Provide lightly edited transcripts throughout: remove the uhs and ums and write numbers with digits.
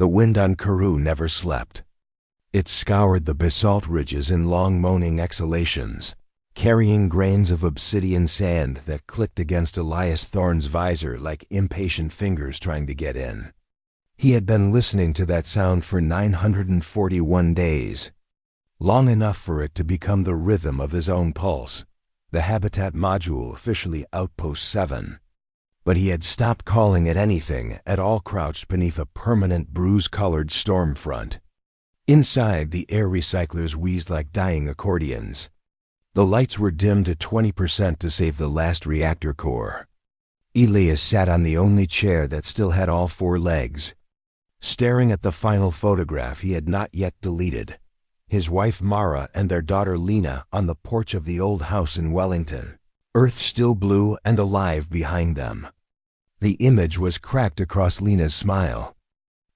The wind on Kharu never slept. It scoured the basalt ridges in long moaning exhalations, carrying grains of obsidian sand that clicked against Elias Thorne's visor like impatient fingers trying to get in. He had been listening to that sound for 941 days, long enough for it to become the rhythm of his own pulse, the habitat module, officially Outpost 7. But he had stopped calling it anything at all, crouched beneath a permanent bruise-colored storm front. Inside, the air recyclers wheezed like dying accordions. The lights were dimmed to 20% to save the last reactor core. Elias sat on the only chair that still had all 4 legs, staring at the final photograph he had not yet deleted. His wife Mara and their daughter Lena on the porch of the old house in Wellington, Earth still blue and alive behind them. The image was cracked across Lena's smile.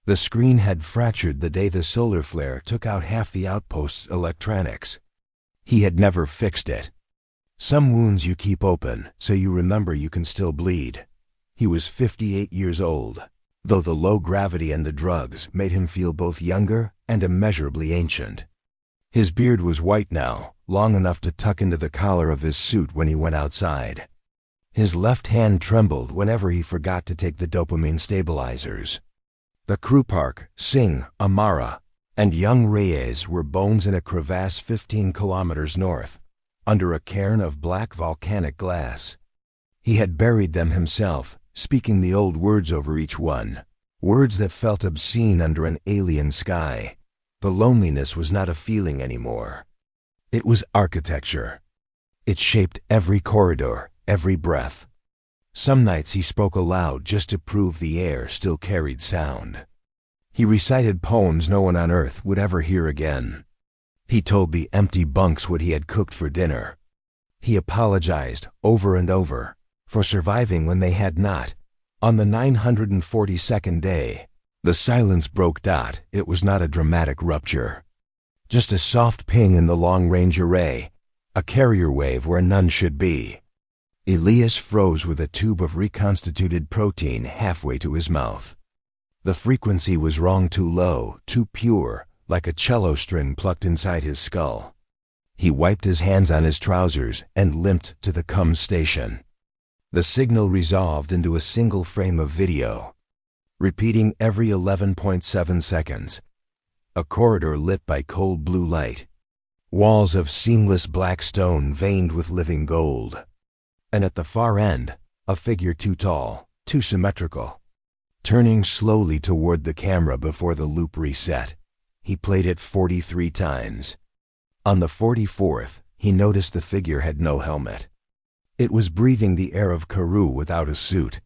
The screen had fractured the day the solar flare took out half the outpost's electronics. He had never fixed it. Some wounds you keep open so you remember you can still bleed. He was 58 years old, though the low gravity and the drugs made him feel both younger and immeasurably ancient. His beard was white now, long enough to tuck into the collar of his suit when he went outside. His left hand trembled whenever he forgot to take the dopamine stabilizers. The crew park, Singh, Amara, and young Reyes were bones in a crevasse 15 kilometers north, under a cairn of black volcanic glass. He had buried them himself, speaking the old words over each one, words that felt obscene under an alien sky. The loneliness was not a feeling anymore. It was architecture. It shaped every corridor, every breath. Some nights he spoke aloud just to prove the air still carried sound. He recited poems no one on Earth would ever hear again. He told the empty bunks what he had cooked for dinner. He apologized over and over for surviving when they had not. On the 942nd day, the silence broke. It was not a dramatic rupture, just a soft ping in the long-range array, a carrier wave where none should be. Elias froze with a tube of reconstituted protein halfway to his mouth. The frequency was wrong, too low, too pure, like a cello string plucked inside his skull. He wiped his hands on his trousers and limped to the CUM station. The signal resolved into a single frame of video, repeating every 11.7 seconds. A corridor lit by cold blue light. Walls of seamless black stone veined with living gold. And at the far end, a figure too tall, too symmetrical. Turning slowly toward the camera before the loop reset, he played it 43 times. On the 44th, he noticed the figure had no helmet. It was breathing the air of Kharu without a suit.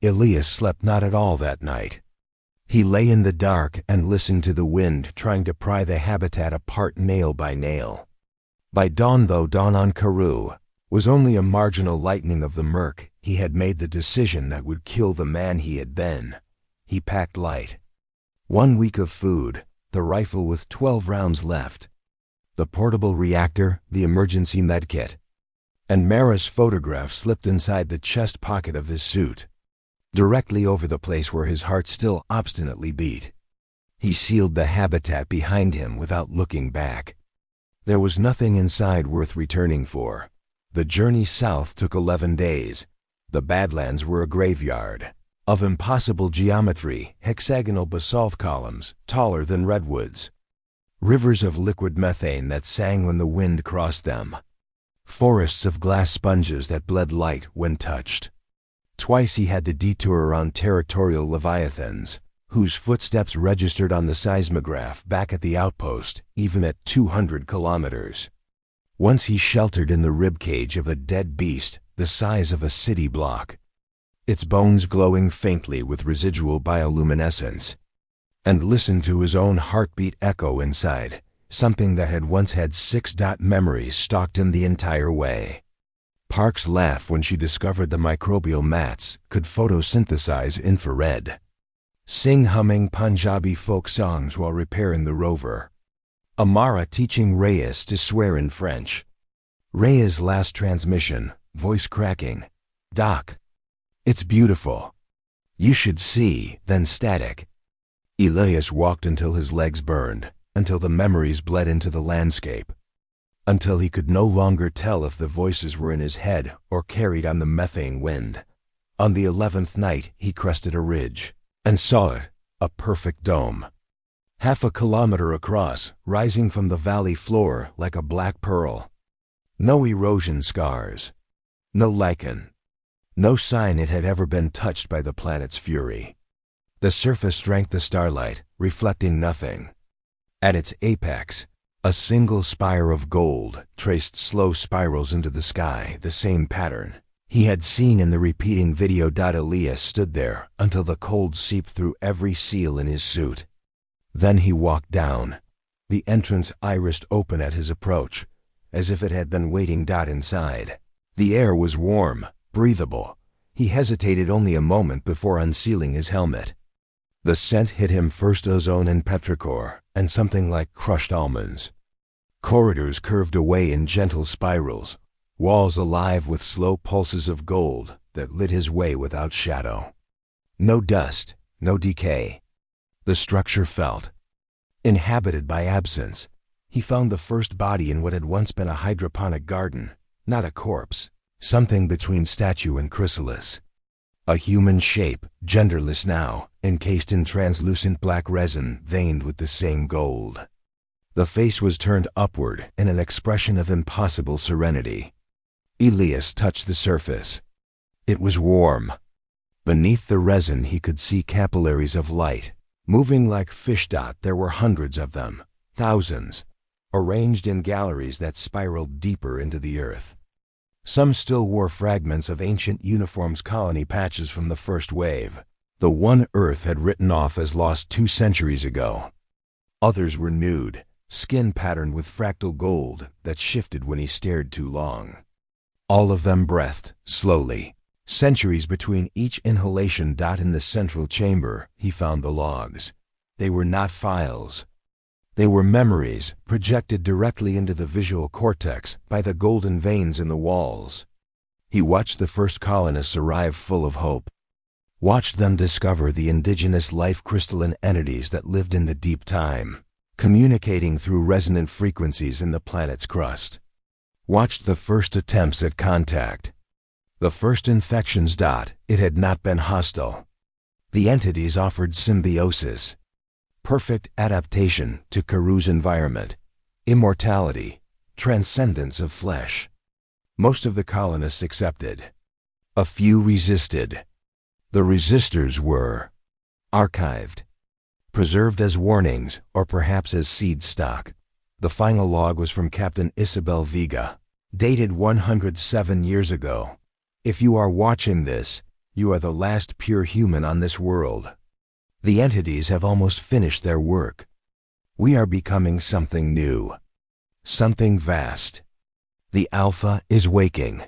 Elias slept not at all that night. He lay in the dark and listened to the wind trying to pry the habitat apart nail by nail. By dawn, though dawn on Kharu was only a marginal lightening of the murk, he had made the decision that would kill the man he had been. He packed light. 1 week of food, the rifle with 12 rounds left, the portable reactor, the emergency medkit, and Mara's photograph slipped inside the chest pocket of his suit, directly over the place where his heart still obstinately beat. He sealed the habitat behind him without looking back. There was nothing inside worth returning for. The journey south took 11 days. The Badlands were a graveyard of impossible geometry, hexagonal basalt columns taller than redwoods, rivers of liquid methane that sang when the wind crossed them, forests of glass sponges that bled light when touched. Twice he had to detour around territorial leviathans, whose footsteps registered on the seismograph back at the outpost, even at 200 kilometers. Once he sheltered in the ribcage of a dead beast the size of a city block, its bones glowing faintly with residual bioluminescence, and listened to his own heartbeat echo inside, something that had once had 6-dot memories stalked him the entire way. Park's laugh when she discovered the microbial mats could photosynthesize infrared. Singh humming Punjabi folk songs while repairing the rover. Amara teaching Reyes to swear in French. Reyes' last transmission, voice cracking. "Doc, it's beautiful. You should see," then static. Elias walked until his legs burned, until the memories bled into the landscape, until he could no longer tell if the voices were in his head or carried on the methane wind. On the 11th night, he crested a ridge and saw it, a perfect dome. Half a kilometer across, rising from the valley floor like a black pearl. No erosion scars, no lichen, no sign it had ever been touched by the planet's fury. The surface drank the starlight, reflecting nothing. At its apex, a single spire of gold traced slow spirals into the sky, the same pattern he had seen in the repeating video. Elias stood there until the cold seeped through every seal in his suit. Then he walked down. The entrance irised open at his approach, as if it had been waiting. Inside, the air was warm, breathable. He hesitated only a moment before unsealing his helmet. The scent hit him, first ozone and petrichor, and something like crushed almonds. Corridors curved away in gentle spirals, walls alive with slow pulses of gold that lit his way without shadow. No dust, no decay. The structure felt inhabited by absence. He found the first body in what had once been a hydroponic garden, not a corpse, something between statue and chrysalis. A human shape, genderless now, encased in translucent black resin veined with the same gold. The face was turned upward in an expression of impossible serenity. Elias touched the surface. It was warm. Beneath the resin he could see capillaries of light, moving like fish. There were hundreds of them, thousands, arranged in galleries that spiraled deeper into the earth. Some still wore fragments of ancient uniforms, colony patches from the first wave, the one Earth had written off as lost 2 centuries ago. Others were nude, skin patterned with fractal gold that shifted when he stared too long. All of them breathed, slowly, centuries between each inhalation. In the central chamber, he found the logs. They were not files. They were memories projected directly into the visual cortex by the golden veins in the walls. He watched the first colonists arrive full of hope. Watched them discover the indigenous life crystalline entities that lived in the deep time, communicating through resonant frequencies in the planet's crust. Watched the first attempts at contact. The first infections. It had not been hostile. The entities offered symbiosis. Perfect adaptation to Kharu's environment, immortality, transcendence of flesh. Most of the colonists accepted. A few resisted. The resistors were archived, preserved as warnings or perhaps as seed stock. The final log was from Captain Isabel Vega, dated 107 years ago. If you are watching this, you are the last pure human on this world. The entities have almost finished their work. We are becoming something new, something vast. The Alpha is waking.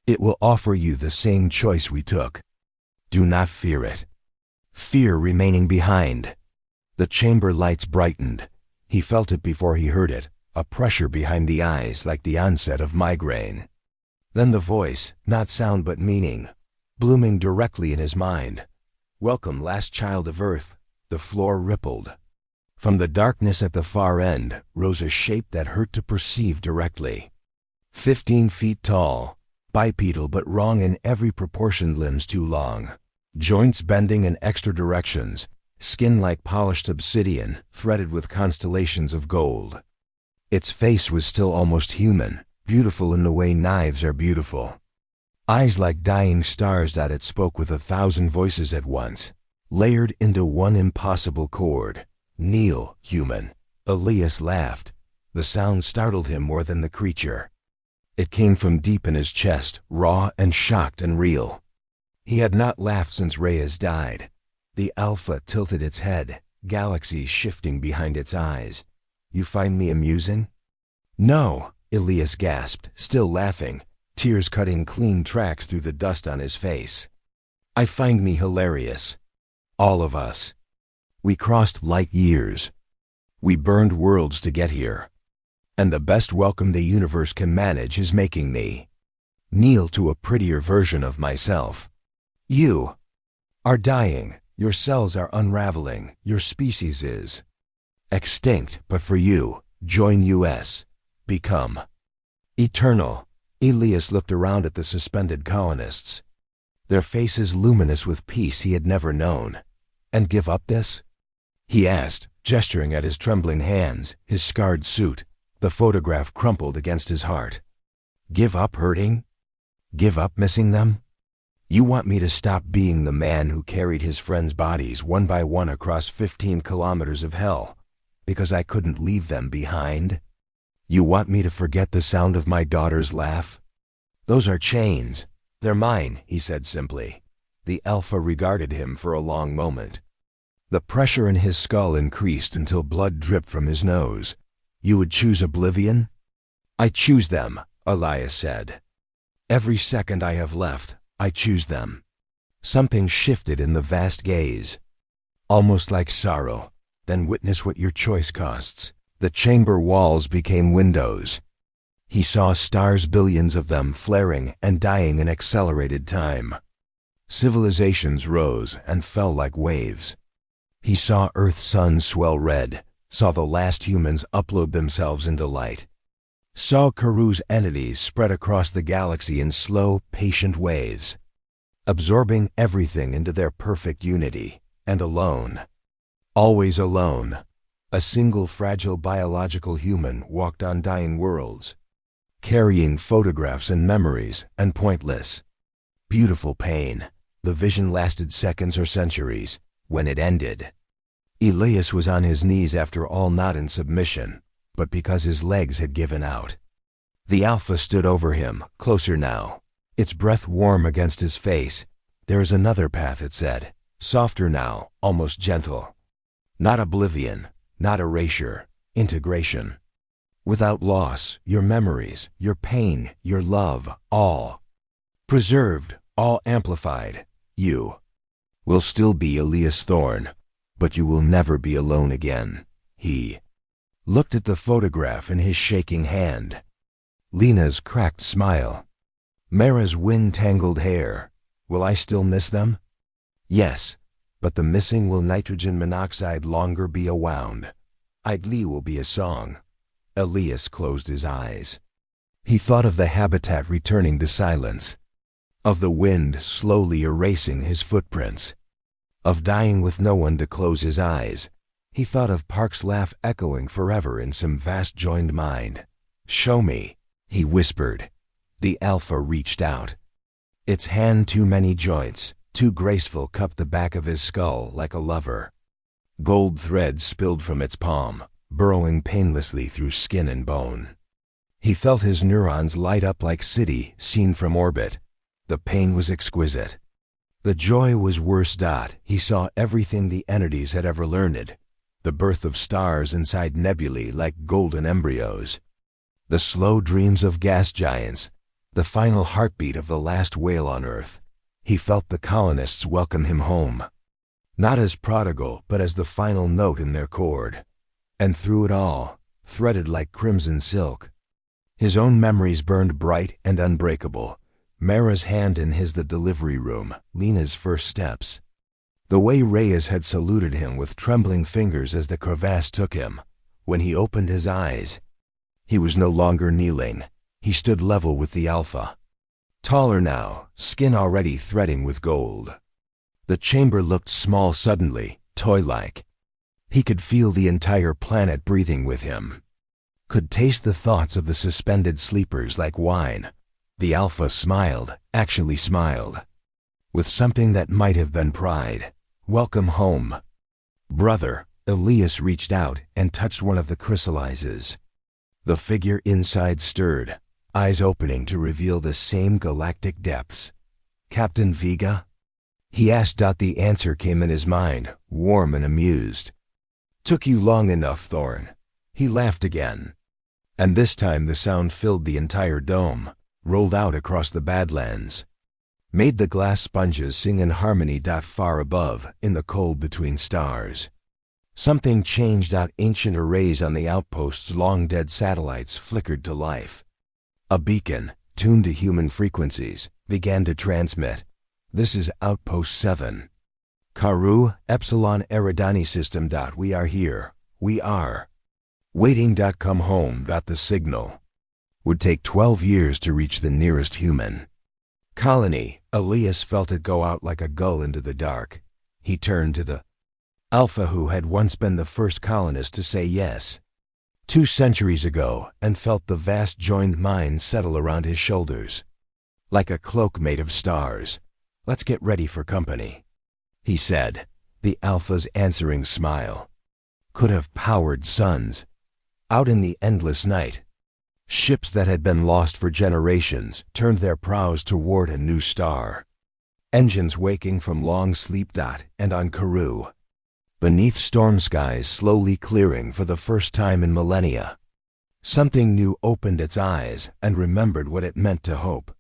It will offer you the same choice we took. Do not fear it. Fear remaining behind. The chamber lights brightened. He felt it before he heard it, a pressure behind the eyes like the onset of migraine. Then the voice, not sound but meaning, blooming directly in his mind. Welcome, last child of Earth. The floor rippled. From the darkness at the far end rose a shape that hurt to perceive directly. 15 feet tall, bipedal but wrong in every proportion, limbs too long, joints bending in extra directions, skin like polished obsidian threaded with constellations of gold. Its face was still almost human, beautiful in the way knives are beautiful. Eyes like dying stars. It spoke with 1,000 voices at once, layered into one impossible chord. Kneel, human. Elias laughed. The sound startled him more than the creature. It came from deep in his chest, raw and shocked and real. He had not laughed since Reyes died. The Alpha tilted its head, galaxies shifting behind its eyes. You find me amusing? No, Elias gasped, still laughing, tears cutting clean tracks through the dust on his face. I find me hilarious. All of us. We crossed light years. We burned worlds to get here. And the best welcome the universe can manage is making me kneel to a prettier version of myself. You are dying, Your cells are unraveling. Your species is extinct, but for you, join us. Become eternal. Elias looked around at the suspended colonists, their faces luminous with peace he had never known. And give up this? He asked, gesturing at his trembling hands, his scarred suit. The photograph crumpled against his heart. Give up hurting? Give up missing them? You want me to stop being the man who carried his friends' bodies one by one across 15 kilometers of hell, because I couldn't leave them behind? You want me to forget the sound of my daughter's laugh? Those are chains. They're mine, he said simply. The Alpha regarded him for a long moment. The pressure in his skull increased until blood dripped from his nose. You would choose oblivion? I choose them, Elias said. Every second I have left, I choose them. Something shifted in the vast gaze, almost like sorrow. Then witness what your choice costs. The chamber walls became windows. He saw stars, billions of them, flaring and dying in accelerated time. Civilizations rose and fell like waves. He saw Earth's sun swell red, saw the last humans upload themselves into light, saw Kharu's entities spread across the galaxy in slow, patient waves, absorbing everything into their perfect unity, and alone, always alone, a single fragile biological human walked on dying worlds, carrying photographs and memories and pointless, beautiful pain. The vision lasted seconds or centuries. When it ended, Elias was on his knees after all, not in submission, but because his legs had given out. The Alpha stood over him, closer now, its breath warm against his face. There is another path, it said, softer now, almost gentle. Not oblivion, not erasure, integration. Without loss, your memories, your pain, your love, all preserved, all amplified. You will still be Elias Thorne, but you will never be alone again. He looked at the photograph in his shaking hand. Lena's cracked smile. Mara's wind-tangled hair. Will I still miss them? Yes, but the missing will nitrogen monoxide longer be a wound. Idly will be a song. Elias closed his eyes. He thought of the habitat returning to silence, of the wind slowly erasing his footprints, of dying with no one to close his eyes. He thought of Park's laugh echoing forever in some vast joined mind. Show me, he whispered. The Alpha reached out. Its hand, too many joints, too graceful, cupped the back of his skull like a lover. Gold threads spilled from its palm, burrowing painlessly through skin and bone. He felt his neurons light up like city seen from orbit. The pain was exquisite. The joy was worse. He saw everything the entities had ever learned. The birth of stars inside nebulae like golden embryos. The slow dreams of gas giants. The final heartbeat of the last whale on Earth. He felt the colonists welcome him home. Not as prodigal, but as the final note in their chord. And through it all, threaded like crimson silk, his own memories burned bright and unbreakable. Mara's hand in his, the delivery room, Lena's first steps. The way Reyes had saluted him with trembling fingers as the crevasse took him. When he opened his eyes, he was no longer kneeling. He stood level with the Alpha. Taller now, skin already threading with gold. The chamber looked small suddenly, toy-like. He could feel the entire planet breathing with him. Could taste the thoughts of the suspended sleepers like wine. The Alpha smiled, actually smiled, with something that might have been pride. Welcome home, brother. Elias reached out and touched one of the chrysalises. The figure inside stirred, eyes opening to reveal the same galactic depths. Captain Vega? He asked. The answer came in his mind, warm and amused. Took you long enough, Thorne. He laughed again. And this time the sound filled the entire dome, rolled out across the Badlands, made the glass sponges sing in harmony. Far above, in the cold between stars, something changed. Ancient arrays on the outpost's long-dead satellites flickered to life. A beacon, tuned to human frequencies, began to transmit. This is Outpost 7. Kharu, Epsilon Eridani System. We are here. We are. Waiting. Come home. The signal would take 12 years to reach the nearest human colony. Elias felt it go out like a gull into the dark. He turned to the Alpha, who had once been the first colonist to say yes 2 centuries ago, and felt the vast joined mind settle around his shoulders like a cloak made of stars. Let's get ready for company, he said. The Alpha's answering smile could have powered suns out in the endless night. Ships that had been lost for generations turned their prows toward a new star, engines waking from long sleep. And on Kharu, beneath storm skies slowly clearing for the first time in millennia, something new opened its eyes and remembered what it meant to hope.